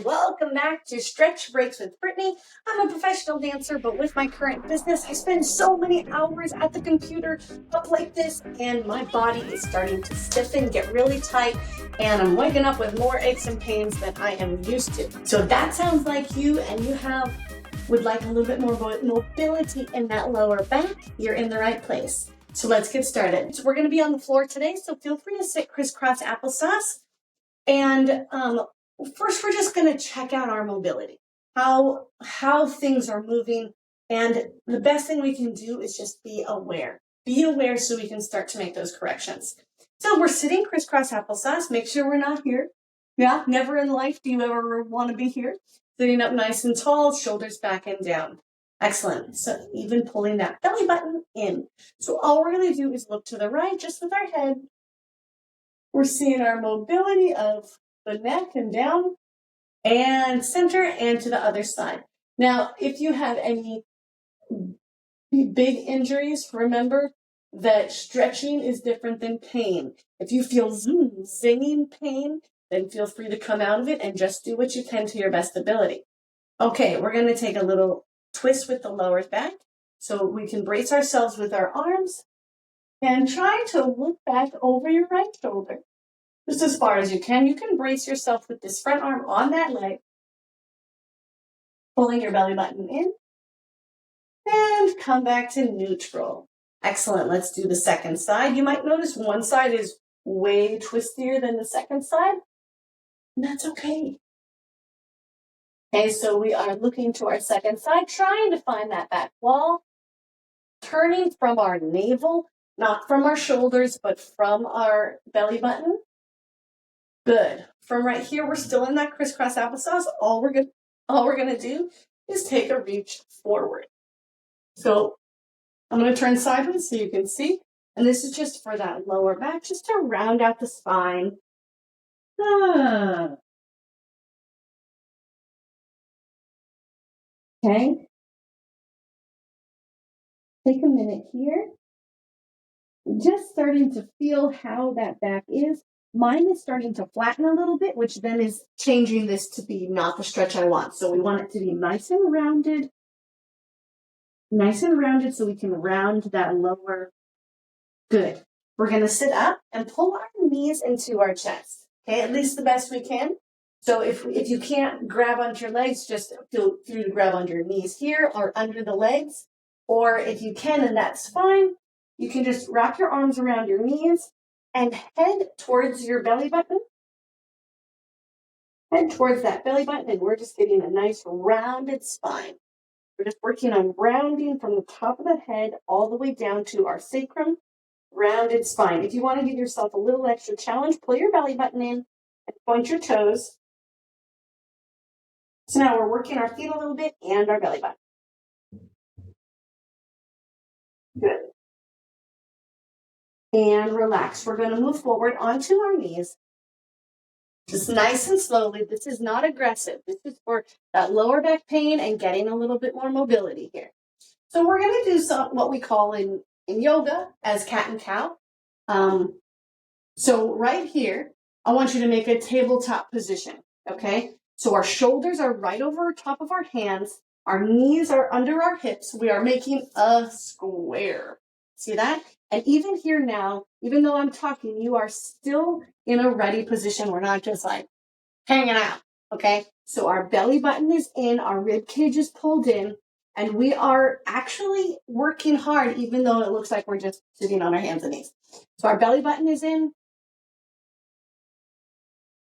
welcome back to Stretch Breaks with Brittany. I'm a professional dancer, but with my current business, I spend so many hours at the computer up like this, and my body is starting to stiffen, get really tight, and I'm waking up with more aches and pains than I am used to. So if that sounds like you, and you would like a little bit more mobility in that lower back, you're in the right place. So let's get started. So we're going to be on the floor today, so feel free to sit crisscross applesauce. And first, we're just going to check out our mobility, how things are moving. And the best thing we can do is just be aware. Be aware so we can start to make those corrections. So we're sitting crisscross applesauce. Make sure we're not here. Yeah, never in life do you ever want to be here. Sitting up nice and tall, shoulders back and down. Excellent. So even pulling that belly button in. So all we're going to do is look to the right, just with our head. We're seeing our mobility of the neck and down and center and to the other side. Now, if you have any big injuries, remember that stretching is different than pain. If you feel zinging pain, then feel free to come out of it and just do what you can to your best ability. Okay, we're going to take a little twist with the lower back so we can brace ourselves with our arms and try to look back over your right shoulder. Just as far as you can. You can brace yourself with this front arm on that leg, pulling your belly button in, and come back to neutral. Excellent. Let's do the second side. You might notice one side is way twistier than the second side, and that's okay. Okay, so we are looking to our second side, trying to find that back wall, turning from our navel, not from our shoulders, but from our belly button. Good. From right here, we're still in that crisscross applesauce. All we're gonna do is take a reach forward. So I'm gonna turn sideways so you can see, and this is just for that lower back, just to round out the spine. Okay. Take a minute here. Just starting to feel how that back is. Mine is starting to flatten a little bit, which then is changing this to be not the stretch I want. So we want it to be nice and rounded so we can round that lower. Good. We're going to sit up and pull our knees into our chest. Okay, at least the best we can. So if you can't grab onto your legs, just feel free to grab onto your knees here or under the legs. Or if you can, and that's fine, you can just wrap your arms around your knees and head towards your belly button. Head towards that belly button, and we're just getting a nice rounded spine. We're just working on rounding from the top of the head all the way down to our sacrum, rounded spine. If you want to give yourself a little extra challenge, pull your belly button in and point your toes. So now we're working our feet a little bit and our belly button. Good. And relax. We're going to move forward onto our knees. Just nice and slowly. This is not aggressive. This is for that lower back pain and getting a little bit more mobility here. So we're going to do what we call in yoga as cat and cow. So right here, I want you to make a tabletop position, okay? So our shoulders are right over top of our hands. Our knees are under our hips. We are making a square. See that? And even here now, even though I'm talking, you are still in a ready position. We're not just like hanging out, okay? So our belly button is in, our rib cage is pulled in, and we are actually working hard, even though it looks like we're just sitting on our hands and knees. So our belly button is in.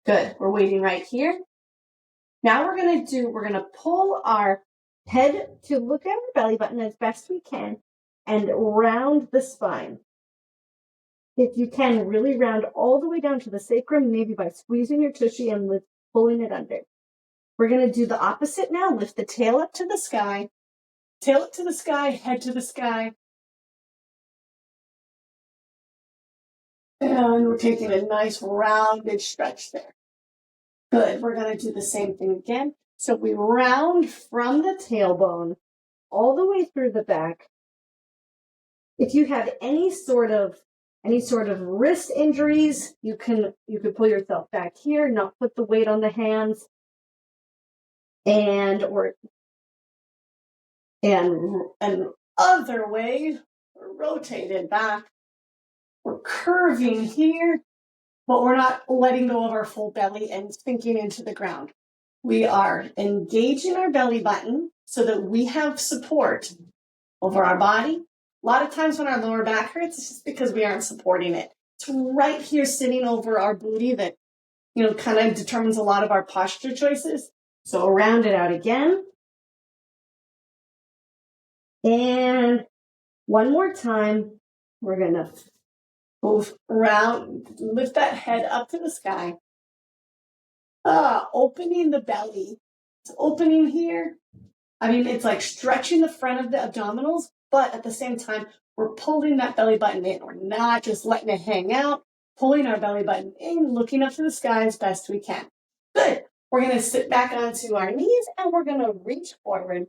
Good. We're waiting right here. Now we're going to pull our head to look at our belly button as best we can and round the spine. If you can, really round all the way down to the sacrum, maybe by squeezing your tushy and pulling it under. We're going to do the opposite now. Lift the tail up to the sky. Tail up to the sky, head to the sky. And we're taking a nice rounded stretch there. Good. We're going to do the same thing again. So we round from the tailbone all the way through the back. If you have any sort of wrist injuries, you could pull yourself back here, not put the weight on the hands. And other way, we're rotated back. We're curving here, but we're not letting go of our full belly and sinking into the ground. We are engaging our belly button so that we have support over our body. A lot of times when our lower back hurts, it's just because we aren't supporting it. It's right here sitting over our booty that, kind of determines a lot of our posture choices. So round it out again. And one more time, we're going to move around, lift that head up to the sky. Opening the belly. It's opening here. It's like stretching the front of the abdominals, but at the same time, we're pulling that belly button in. We're not just letting it hang out, pulling our belly button in, looking up to the sky as best we can. Good. We're going to sit back onto our knees and we're going to reach forward.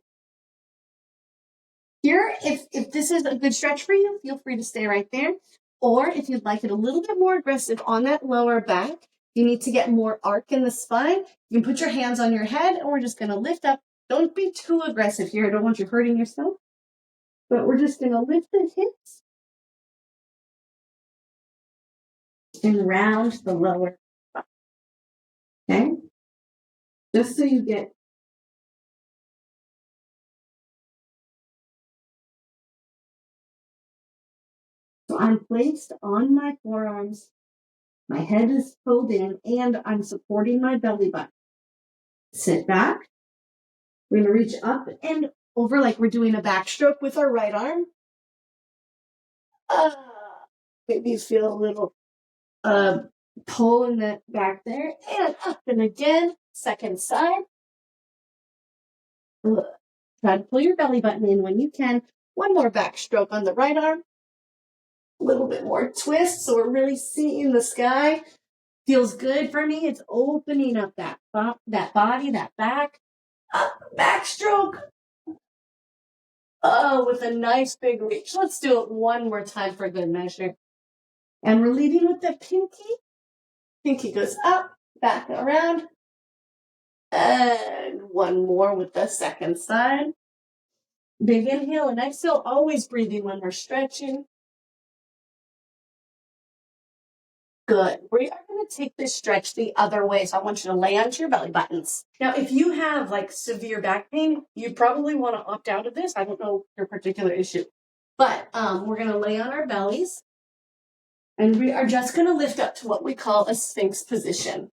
Here, if this is a good stretch for you, feel free to stay right there. Or if you'd like it a little bit more aggressive on that lower back, you need to get more arc in the spine, you can put your hands on your head and we're just going to lift up. Don't be too aggressive here. I don't want you hurting yourself. But we're just going to lift the hips and round the lower back. Okay? Just so you get. So I'm placed on my forearms. My head is pulled in and I'm supporting my belly button. Sit back. We're going to reach up and over like we're doing a backstroke with our right arm. Maybe feel a little pull in that back there. And up and again. Second side. Try to pull your belly button in when you can. One more backstroke on the right arm. A little bit more twist so we're really seeing the sky. Feels good for me. It's opening up that body, that back. Backstroke. With a nice big reach. Let's do it one more time for good measure. And we're leading with the pinky. Pinky goes up, back around. And one more with the second side. Big inhale and exhale. Always breathing when we're stretching. Good. We are going to take this stretch the other way. So I want you to lay onto your belly buttons. Now, if you have like severe back pain, you probably want to opt out of this. I don't know your particular issue. But we're going to lay on our bellies. And we are just going to lift up to what we call a Sphinx position.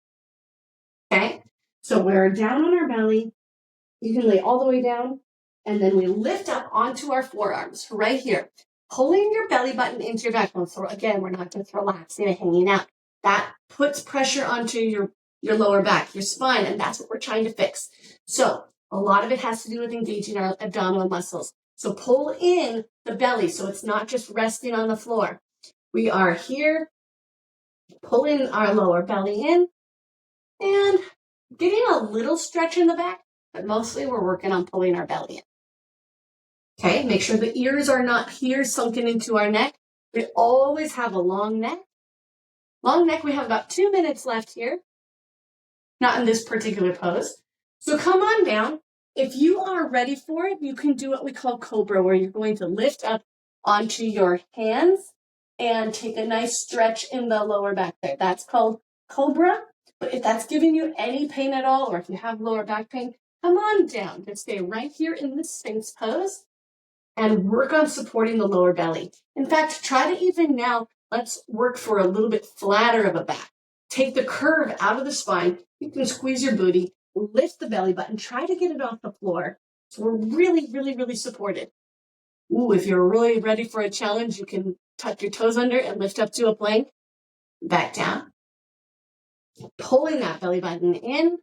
Okay? So we're down on our belly. You can lay all the way down. And then we lift up onto our forearms right here. Pulling your belly button into your backbone. So again, we're not just relaxing and hanging out. That puts pressure onto your lower back, your spine, and that's what we're trying to fix. So a lot of it has to do with engaging our abdominal muscles. So pull in the belly so it's not just resting on the floor. We are here pulling our lower belly in and getting a little stretch in the back, but mostly we're working on pulling our belly in. Okay, make sure the ears are not here sunken into our neck. We always have a long neck. Long neck, we have about 2 minutes left here. Not in this particular pose. So come on down. If you are ready for it, you can do what we call cobra, where you're going to lift up onto your hands and take a nice stretch in the lower back there. That's called cobra. But if that's giving you any pain at all, or if you have lower back pain, come on down. Just stay right here in the Sphinx pose and work on supporting the lower belly. In fact, try to even now, let's work for a little bit flatter of a back. Take the curve out of the spine. You can squeeze your booty, lift the belly button, try to get it off the floor. So we're really, really, really supported. If you're really ready for a challenge, you can tuck your toes under and lift up to a plank. Back down. Pulling that belly button in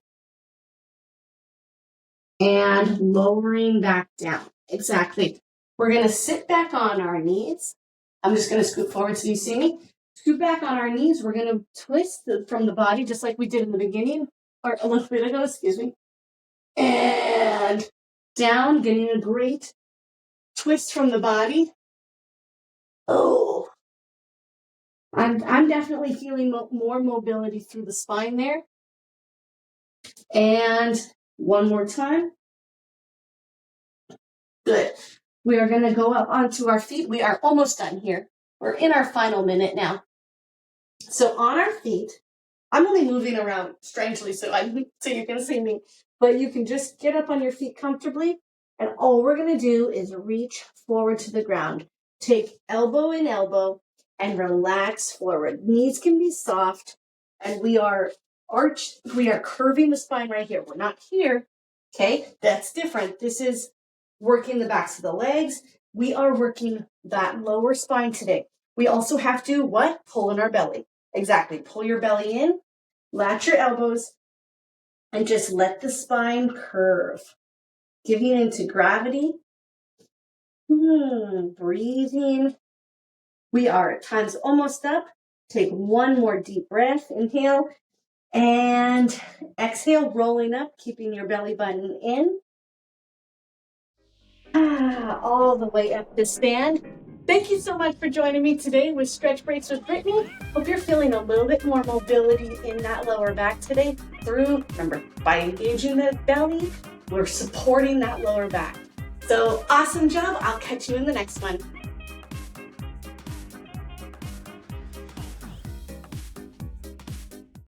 and lowering back down. Exactly. We're going to sit back on our knees. I'm just going to scoot forward so you see me. Scoot back on our knees. We're going to twist from the body just like we did in the beginning, or a little bit ago, excuse me. And down, getting a great twist from the body. I'm definitely feeling more mobility through the spine there. And One more time. Good. We are going to go up onto our feet. We are almost done here. We're in our final minute now. So on our feet, I'm only moving around strangely so you can see me, but you can just get up on your feet comfortably. And all we're going to do is reach forward to the ground. Take elbow in elbow and relax forward. Knees can be soft, and we are curving the spine right here. We're not here. Okay, that's different. This is working the backs of the legs. We are working that lower spine today. We also have to what? Pull in our belly. Exactly. Pull your belly in, latch your elbows, and just let the spine curve. Giving into gravity. Breathing. We are at times almost up. Take one more deep breath. Inhale. And exhale, rolling up, keeping your belly button in. All the way up to stand. Thank you so much for joining me today with Stretch Breaks with Brittany. Hope you're feeling a little bit more mobility in that lower back today remember, by engaging the belly, we're supporting that lower back. So awesome job. I'll catch you in the next one.